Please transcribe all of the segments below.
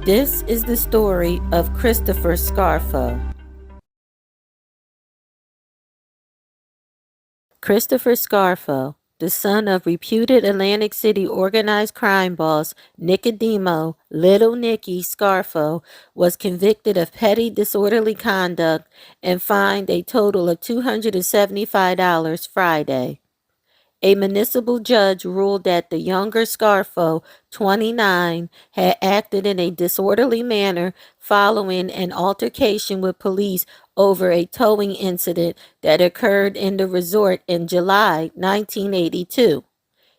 This is the story of Christopher Scarfo. Christopher Scarfo, the son of reputed Atlantic City organized crime boss Nicodemo Little Nicky Scarfo, was convicted of petty disorderly conduct and fined a total of $275 Friday. A municipal judge ruled that the younger Scarfo, 29, had acted in a disorderly manner following an altercation with police over a towing incident that occurred in the resort in July 1982.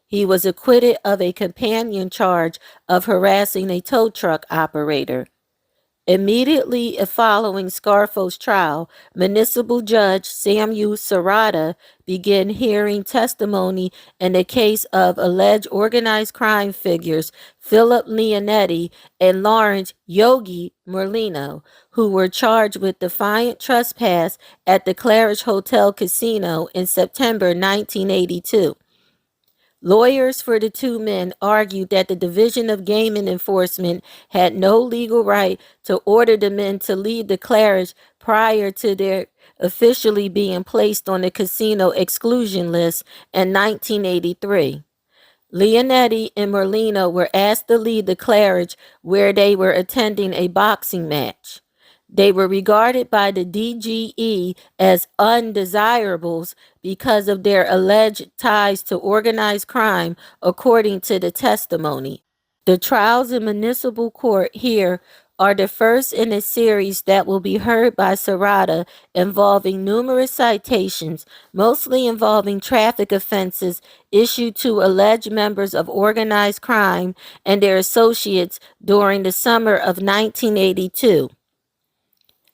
He was acquitted of a companion charge of harassing a tow truck operator. Immediately following Scarfo's trial, Municipal Judge Samuel Serrata began hearing testimony in the case of alleged organized crime figures Phil Leonetti and Lawrence Yogi Merlino, who were charged with defiant trespass at the Claridge Hotel Casino in September 1982. Lawyers for the two men argued that the Division of Gaming Enforcement had no legal right to order the men to leave the Claridge prior to their officially being placed on the casino exclusion list in 1983. Leonetti and Merlino were asked to leave the Claridge where they were attending a boxing match. They were regarded by the DGE as undesirables because of their alleged ties to organized crime, according to the testimony. The trials in municipal court here are the first in a series that will be heard by Serrata, involving numerous citations, mostly involving traffic offenses issued to alleged members of organized crime and their associates during the summer of 1982.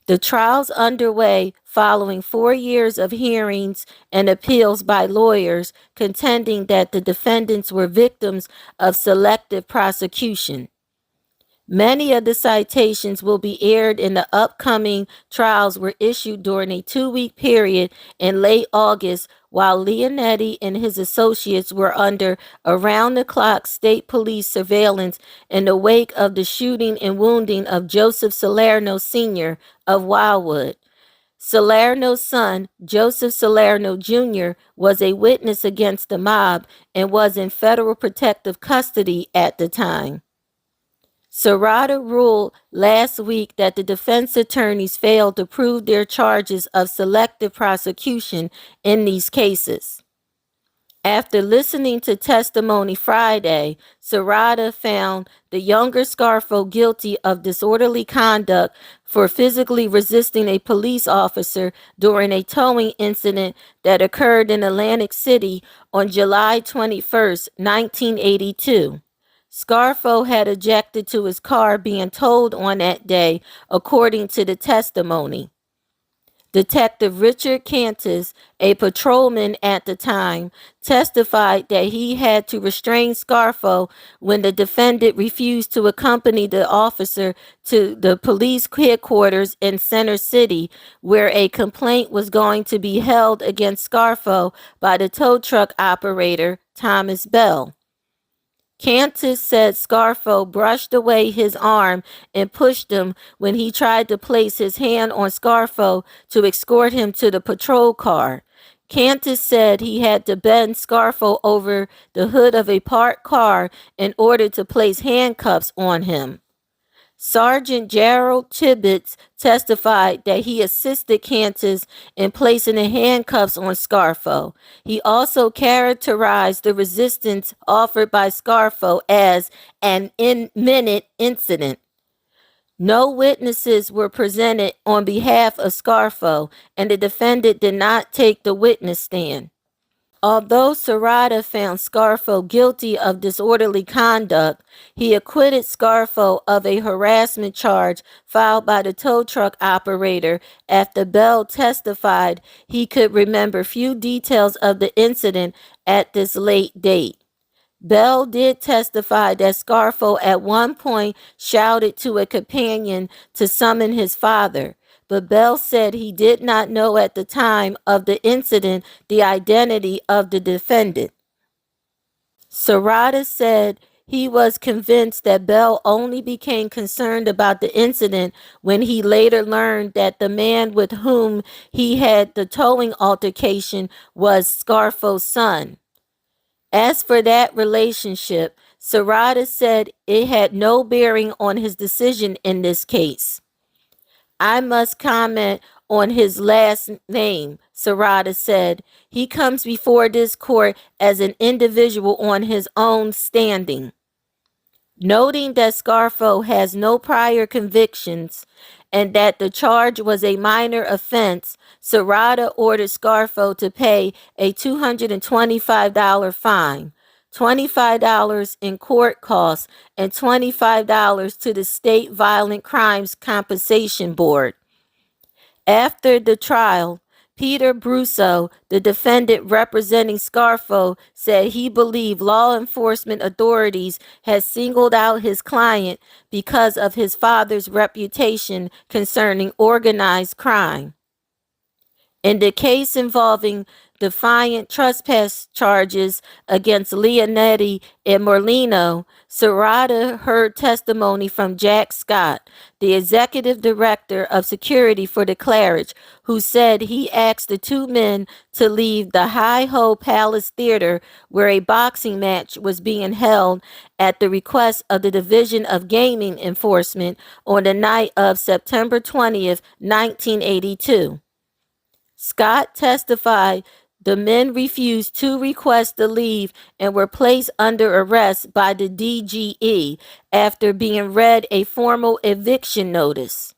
The trials underway following 4 years of hearings and appeals by lawyers contending that the defendants were victims of selective prosecution. Many of the citations will be aired in the upcoming trials were issued during a 2-week period in late August, while Leonetti and his associates were under around-the-clock state police surveillance in the wake of the shooting and wounding of Joseph Salerno Sr. of Wildwood. Salerno's son, Joseph Salerno Jr., was a witness against the mob and was in federal protective custody at the time. Serrata ruled last week that the defense attorneys failed to prove their charges of selective prosecution in these cases. After listening to testimony Friday, Serrata found the younger Scarfo guilty of disorderly conduct for physically resisting a police officer during a towing incident that occurred in Atlantic City on July 21, 1982. Scarfo had objected to his car being towed on that day, according to the testimony. Detective Richard Cantus, a patrolman at the time, testified that he had to restrain Scarfo when the defendant refused to accompany the officer to the police headquarters in Center City, where a complaint was going to be held against Scarfo by the tow truck operator, Thomas Bell. Cantus said Scarfo brushed away his arm and pushed him when he tried to place his hand on Scarfo to escort him to the patrol car. Cantus said he had to bend Scarfo over the hood of a parked car in order to place handcuffs on him. Sergeant Gerald Tibbetts testified that he assisted Cantus in placing the handcuffs on Scarfo. He also characterized the resistance offered by Scarfo as an imminent incident. No witnesses were presented on behalf of Scarfo, and the defendant did not take the witness stand. Although Serrata found Scarfo guilty of disorderly conduct, he acquitted Scarfo of a harassment charge filed by the tow truck operator after Bell testified he could remember few details of the incident at this late date. Bell did testify that Scarfo at one point shouted to a companion to summon his father, but Bell said he did not know at the time of the incident the identity of the defendant. Serrata said He was convinced that Bell only became concerned about the incident when he later learned that the man with whom he had the towing altercation was Scarfo's son. As for that relationship, Serrata said it had no bearing on his decision in this case. I must comment on his last name, Serrata said. He comes before this court as an individual on his own standing. Noting that Scarfo has no prior convictions and that the charge was a minor offense, Serrata ordered Scarfo to pay a $225 fine, $25 in court costs, and $25 to the State Violent Crimes Compensation Board. After the trial, Peter Brusso, the defendant representing Scarfo, said he believed law enforcement authorities had singled out his client because of his father's reputation concerning organized crime. In the case involving defiant trespass charges against Leonetti and Morlino, Serrata heard testimony from Jack Scott, the executive director of security for the Claridge, who said he asked the two men to leave the Hi-Ho Palace Theater where a boxing match was being held at the request of the Division of Gaming Enforcement on the night of September 20th, 1982. Scott testified the men refused to request the leave and were placed under arrest by the DGE after being read a formal eviction notice.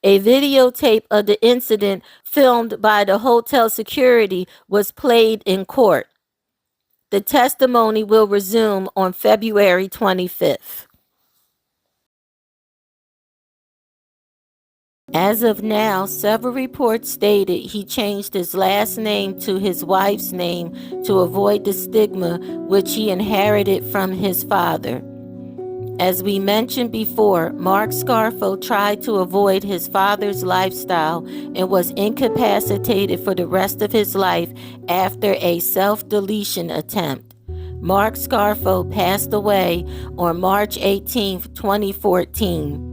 A videotape of the incident filmed by the hotel security was played in court. The testimony will resume on February 25th. As of now, several reports stated he changed his last name to his wife's name to avoid the stigma which he inherited from his father. As we mentioned before, Mark Scarfo tried to avoid his father's lifestyle and was incapacitated for the rest of his life after a self-deletion attempt. Mark Scarfo passed away on March 18, 2014.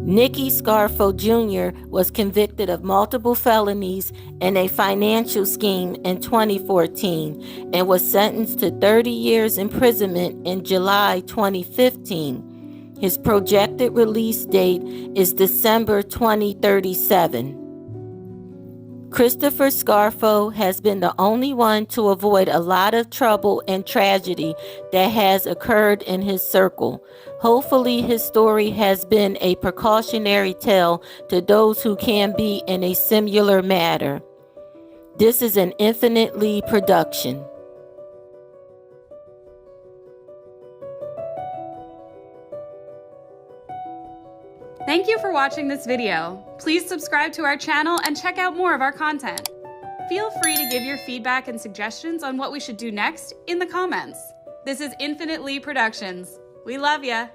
Nicky Scarfo Jr. was convicted of multiple felonies and a financial scheme in 2014 and was sentenced to 30 years imprisonment in July 2015. His projected release date is December 2037. Christopher Scarfo has been the only one to avoid a lot of trouble and tragedy that has occurred in his circle. Hopefully his story has been a precautionary tale to those who can be in a similar matter. This is an Infinitely production. Thank you for watching this video. Please subscribe to our channel and check out more of our content. Feel free to give your feedback and suggestions on what we should do next in the comments. This is Infinitely Productions. We love ya.